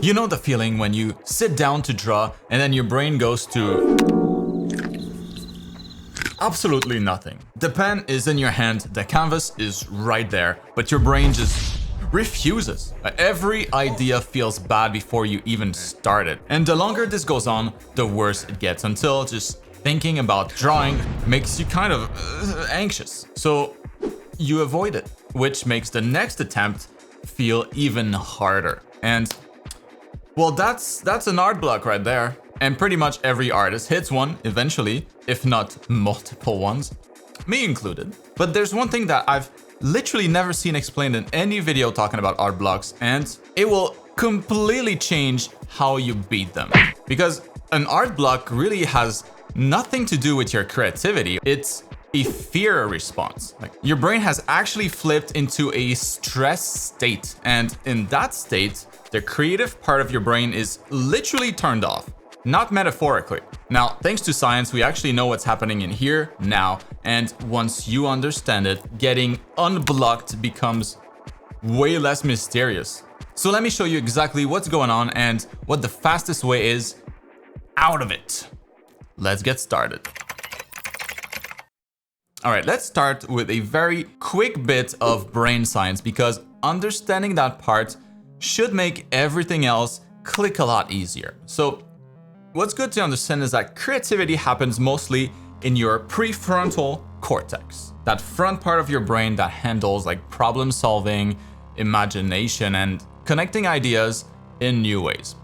You know the feeling when you sit down to draw and then your brain goes to absolutely nothing. The pen is in your hand, the canvas is right there, but your brain just refuses. Every idea feels bad before you even start it. And the longer this goes on, the worse it gets, until just thinking about drawing makes you kind of anxious. So you avoid it, which makes the next attempt feel even harder. And well, that's an art block right there. And pretty much every artist hits one eventually, if not multiple ones, me included. But there's one thing that I've literally never seen explained in any video talking about art blocks, and it will completely change how you beat them. Because an art block really has nothing to do with your creativity. It's a fear response. Like, your brain has actually flipped into a stress state, and in that state, the creative part of your brain is literally turned off, not metaphorically. Now, thanks to science, we actually know what's happening in here now, and once you understand it, getting unblocked becomes way less mysterious. So let me show you exactly what's going on and what the fastest way is out of it. Let's get started. All right, let's start with a very quick bit of brain science, because understanding that part should make everything else click a lot easier. So what's good to understand is that creativity happens mostly in your prefrontal cortex, that front part of your brain that handles like problem solving, imagination, and connecting ideas in new ways.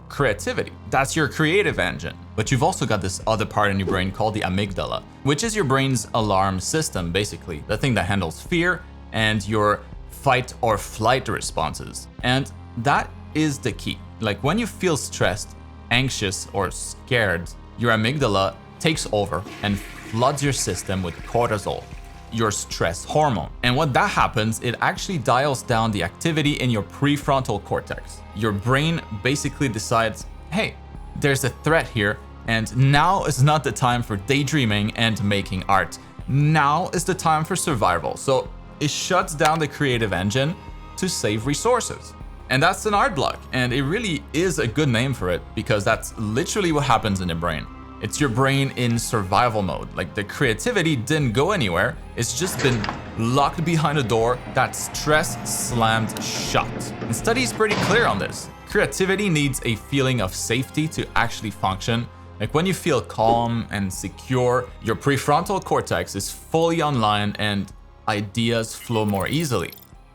Creativity, that's your creative engine. But you've also got this other part in your brain called the amygdala, which is your brain's alarm system, basically, the thing that handles fear and your fight or flight responses. And that is the key. Like, when you feel stressed, anxious, or scared, your amygdala takes over and floods your system with cortisol, your stress hormone. And when that happens, it actually dials down the activity in your prefrontal cortex. Your brain basically decides, hey, there's a threat here, and now is not the time for daydreaming and making art. Now is the time for survival. So it shuts down the creative engine to save resources. And that's an art block, and it really is a good name for it, because that's literally what happens in the brain. It's your brain in survival mode. Like, the creativity didn't go anywhere, it's just been locked behind a door that stress slammed shut. And study's pretty clear on this. Creativity needs a feeling of safety to actually function. Like, when you feel calm and secure, your prefrontal cortex is fully online and ideas flow more easily.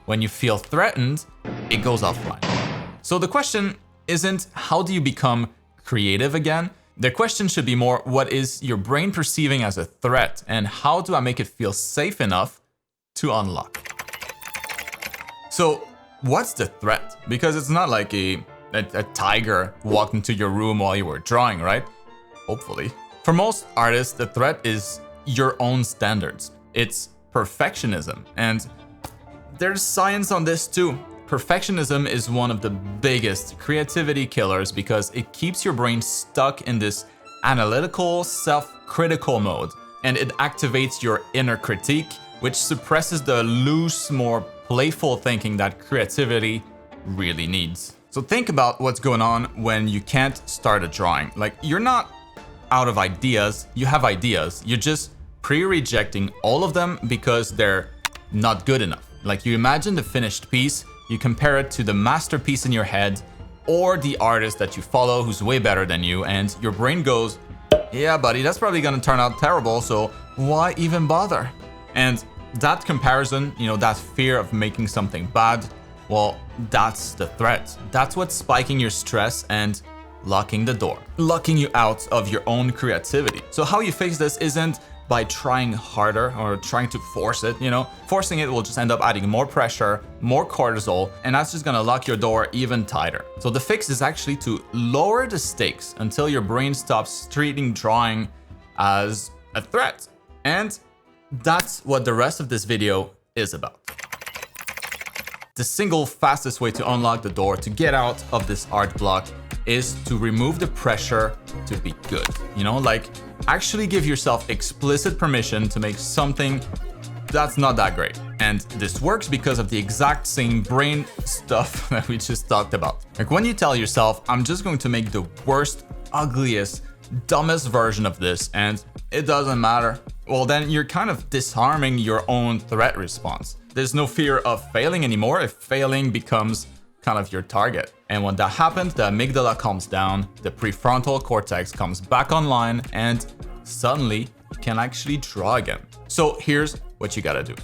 When you feel threatened, it goes offline. So the question isn't how do you become creative again? The question should be more, what is your brain perceiving as a threat, and how do I make it feel safe enough to unlock? So what's the threat? Because it's not like a tiger walked into your room while you were drawing, right? Hopefully. For most artists, the threat is your own standards. It's perfectionism. And there's science on this too. Perfectionism is one of the biggest creativity killers, because it keeps your brain stuck in this analytical, self-critical mode, and it activates your inner critique, which suppresses the loose, more playful thinking that creativity really needs. So think about what's going on when you can't start a drawing. Like, you're not out of ideas, you have ideas. You're just pre-rejecting all of them because they're not good enough. Like, you imagine the finished piece, you compare it to the masterpiece in your head or the artist that you follow who's way better than you, and your brain goes, yeah, buddy, that's probably gonna turn out terrible, so why even bother? And that comparison, that fear of making something bad, well, that's the threat. That's what's spiking your stress and locking the door, locking you out of your own creativity. So how you fix this isn't by trying harder or trying to force it, Forcing it will just end up adding more pressure, more cortisol, and that's just gonna lock your door even tighter. So the fix is actually to lower the stakes until your brain stops treating drawing as a threat. And that's what the rest of this video is about. The single fastest way to unlock the door, to get out of this art block, is to remove the pressure to be good. Like, actually give yourself explicit permission to make something that's not that great. And this works because of the exact same brain stuff that we just talked about. Like when you tell yourself, I'm just going to make the worst, ugliest, dumbest version of this and it doesn't matter, well then you're kind of disarming your own threat response. There's no fear of failing anymore if failing becomes kind of your target. And when that happens, the amygdala calms down, the prefrontal cortex comes back online, and suddenly you can actually draw again. So here's what you gotta do.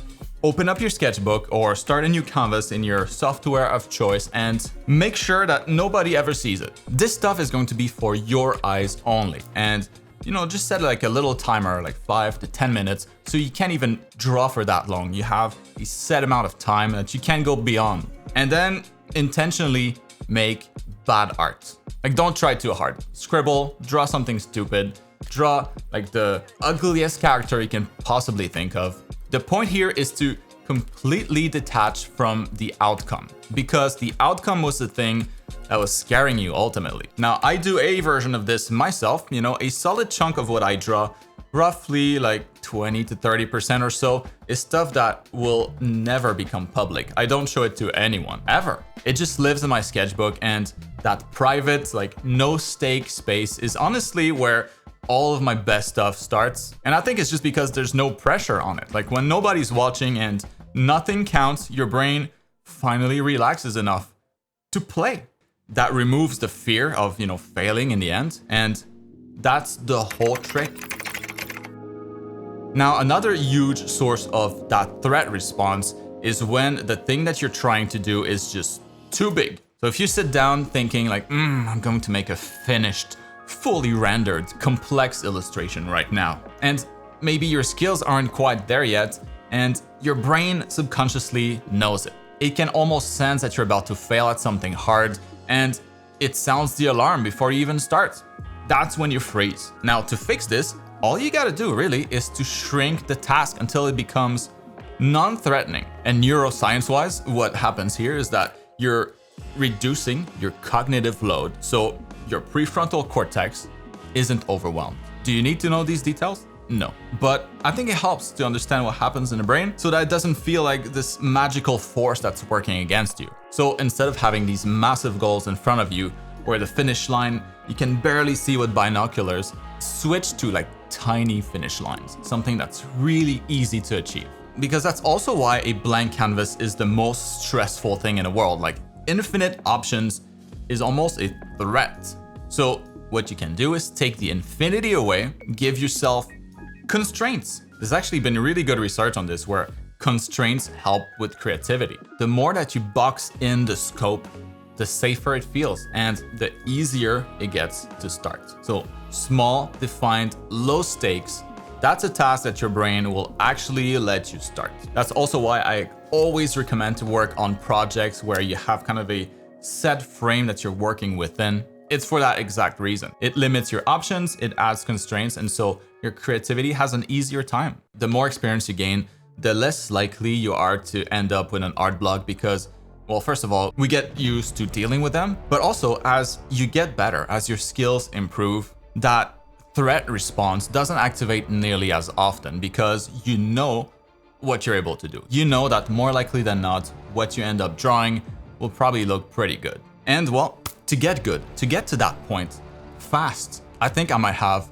Open up your sketchbook or start a new canvas in your software of choice and make sure that nobody ever sees it. This stuff is going to be for your eyes only. And just set like a little timer, like 5 to 10 minutes, so you can't even draw for that long. You have a set amount of time that you can't go beyond. And then intentionally make bad art. Like don't try too hard. Scribble, draw something stupid, draw like the ugliest character you can possibly think of. The point here is to completely detach from the outcome, because the outcome was the thing that was scaring you ultimately. Now, I do a version of this myself, a solid chunk of what I draw, roughly like 20 to 30% or so, is stuff that will never become public. I don't show it to anyone, ever. It just lives in my sketchbook, and that private, like no stake space is honestly where all of my best stuff starts. And I think it's just because there's no pressure on it. Like when nobody's watching and nothing counts, your brain finally relaxes enough to play. That removes the fear of, failing in the end. And that's the whole trick. Now, another huge source of that threat response is when the thing that you're trying to do is just too big. So if you sit down thinking like, I'm going to make a finished, fully rendered, complex illustration right now, and maybe your skills aren't quite there yet, and your brain subconsciously knows it. It can almost sense that you're about to fail at something hard, and it sounds the alarm before you even start. That's when you freeze. Now, to fix this, all you gotta do really is to shrink the task until it becomes non-threatening. And neuroscience-wise, what happens here is that you're reducing your cognitive load, so your prefrontal cortex isn't overwhelmed. Do you need to know these details? No. But I think it helps to understand what happens in the brain so that it doesn't feel like this magical force that's working against you. So instead of having these massive goals in front of you, where the finish line you can barely see with binoculars, switch to like tiny finish lines, something that's really easy to achieve. Because that's also why a blank canvas is the most stressful thing in the world. Like infinite options is almost a threat. So what you can do is take the infinity away, give yourself constraints. There's actually been really good research on this where constraints help with creativity. The more that you box in the scope, the safer it feels and the easier it gets to start. So small, defined, low stakes, that's a task that your brain will actually let you start. That's also why I always recommend to work on projects where you have kind of a set frame that you're working within. It's for that exact reason. It limits your options, it adds constraints, and so your creativity has an easier time. The more experience you gain, the less likely you are to end up with an art block because, well, first of all, we get used to dealing with them, but also as you get better, as your skills improve, that threat response doesn't activate nearly as often because you know what you're able to do. You know that more likely than not, what you end up drawing will probably look pretty good. And well, to get good, to get to that point fast, I think I might have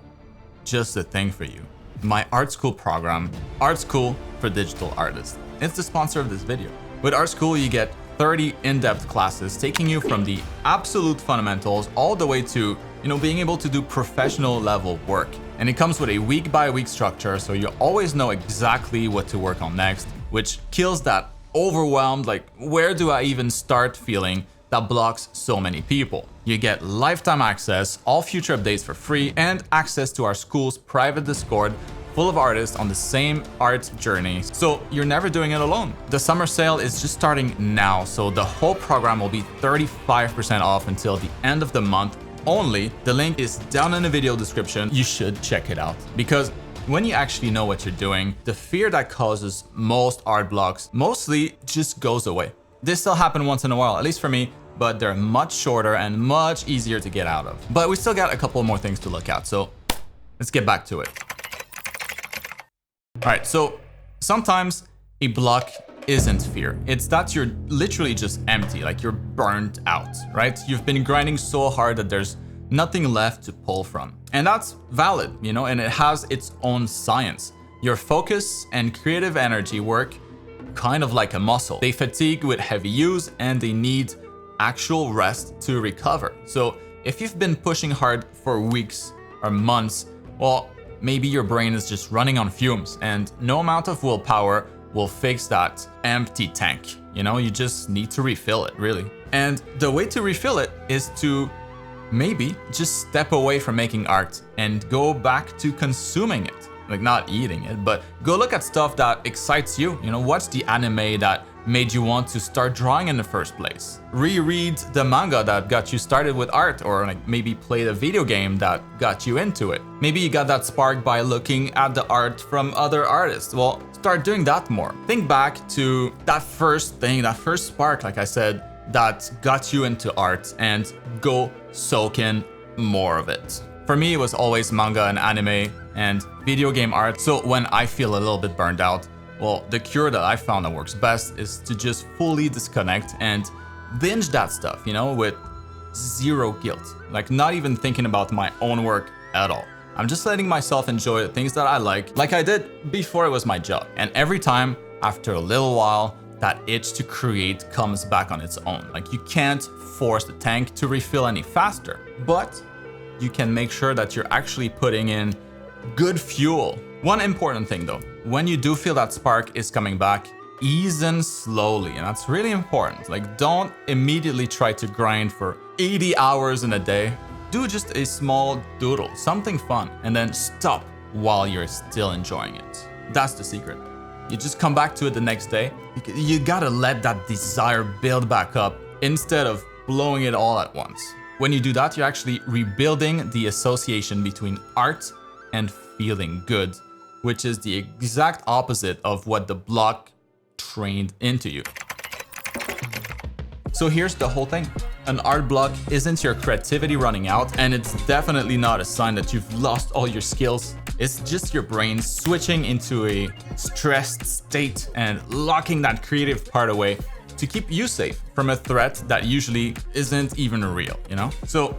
just the thing for you. My art school program, Art School for Digital Artists. It's the sponsor of this video. With Art School, you get 30 in-depth classes taking you from the absolute fundamentals all the way to, being able to do professional level work. And it comes with a week-by-week structure, so you always know exactly what to work on next, which kills that overwhelmed, like, where do I even start feeling that blocks so many people. You get lifetime access, all future updates for free, and access to our school's private Discord full of artists on the same art journey, so you're never doing it alone. The summer sale is just starting now, so the whole program will be 35% off until the end of the month only. The link is down in the video description. You should check it out, because when you actually know what you're doing, the fear that causes most art blocks mostly just goes away. This still happens once in a while, at least for me, but they're much shorter and much easier to get out of. But we still got a couple more things to look at, so let's get back to it. All right, so sometimes a block isn't fear. It's that you're literally just empty, like you're burnt out, right? You've been grinding so hard that there's nothing left to pull from. And that's valid, you know, and it has its own science. Your focus and creative energy work kind of like a muscle. They fatigue with heavy use and they need actual rest to recover. So if you've been pushing hard for weeks or months, well, maybe your brain is just running on fumes and no amount of willpower will fix that empty tank. You know, you just need to refill it, really. And the way to refill it is to maybe just step away from making art and go back to consuming it. Like not eating it, but go look at stuff that excites you. You know, watch the anime that made you want to start drawing in the first place. Reread the manga that got you started with art, or like maybe play the video game that got you into it. Maybe you got that spark by looking at the art from other artists. Well, start doing that more. Think back to that first thing, that first spark, like I said, that got you into art and go soak in more of it. For me, it was always manga and anime and video game art. So when I feel a little bit burned out, well, the cure that I found that works best is to just fully disconnect and binge that stuff, you know, with zero guilt. Like not even thinking about my own work at all. I'm just letting myself enjoy the things that I like I did before it was my job. And every time, after a little while, that itch to create comes back on its own. Like you can't force the tank to refill any faster, but you can make sure that you're actually putting in good fuel. One important thing though, when you do feel that spark is coming back, ease in slowly, and that's really important. Like don't immediately try to grind for 80 hours in a day. Do just a small doodle, something fun, and then stop while you're still enjoying it. That's the secret. You just come back to it the next day. You gotta let that desire build back up instead of blowing it all at once. When you do that, you're actually rebuilding the association between art and feeling good, which is the exact opposite of what the block trained into you. So here's the whole thing. An art block isn't your creativity running out, and it's definitely not a sign that you've lost all your skills. It's just your brain switching into a stressed state and locking that creative part away to keep you safe from a threat that usually isn't even real, you know? So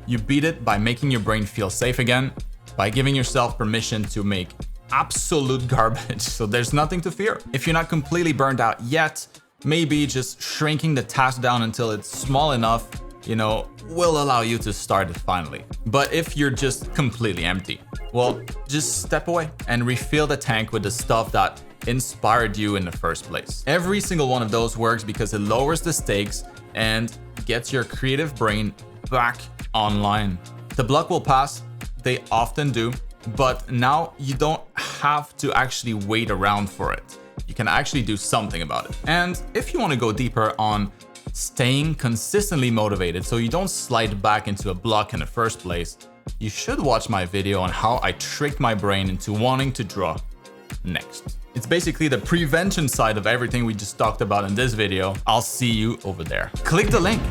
you beat it by making your brain feel safe again, by giving yourself permission to make absolute garbage, so there's nothing to fear. If you're not completely burned out yet, maybe just shrinking the task down until it's small enough, you know, will allow you to start it finally. But if you're just completely empty, well, just step away and refill the tank with the stuff that inspired you in the first place. Every single one of those works because it lowers the stakes and gets your creative brain back online. The block will pass, they often do, but now you don't have to actually wait around for it. You can actually do something about it. And if you want to go deeper on staying consistently motivated so you don't slide back into a block in the first place, you should watch my video on how I tricked my brain into wanting to draw next. It's basically the prevention side of everything we just talked about in this video. I'll see you over there. Click the link.